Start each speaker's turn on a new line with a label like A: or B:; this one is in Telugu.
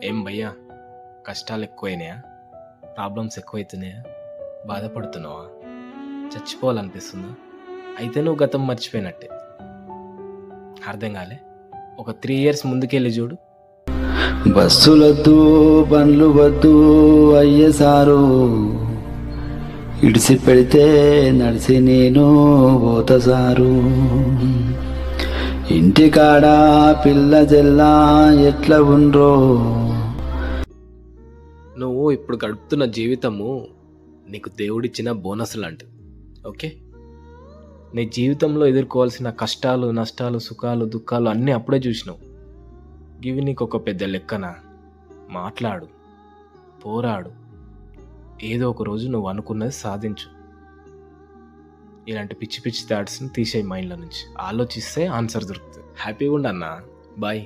A: ఏం భయ్యా, కష్టాలు ఎక్కువైనాయా? ప్రాబ్లమ్స్ ఎక్కువైతున్నాయా? బాధపడుతున్నావా? చచ్చిపోవాలనిపిస్తుందా? అయితే నువ్వు గతం మర్చిపోయినట్టే. అర్థం కాలే? ఒక 3 years ముందుకెళ్ళి చూడు.
B: బస్సులొద్దు బండ్లు వద్దు అయ్యసారు, ఇడిసి పెడితే నడిసి నేను పోత సారు. ఇంటికాడ పిల్ల జల్లా ఎట్లా ఉండ్రో.
A: నువ్వు ఇప్పుడు గడుపుతున్న జీవితము నీకు దేవుడిచ్చిన బోనస్ లాంటిది. ఓకే, నీ జీవితంలో ఎదుర్కోవాల్సిన కష్టాలు, నష్టాలు, సుఖాలు, దుఃఖాలు అన్నీ అప్పుడే చూసినావు. ఇవి నీకు ఒక పెద్ద లెక్కన. మాట్లాడు, పోరాడు, ఏదో ఒక రోజు నువ్వు అనుకున్నది సాధించు. ఇలాంటి పిచ్చి పిచ్చి థాట్స్ని తీసేయి మైండ్లో నుంచి. ఆలోచిస్తే ఆన్సర్ దొరుకుతుంది. హ్యాపీగా ఉండన్నా. బాయ్.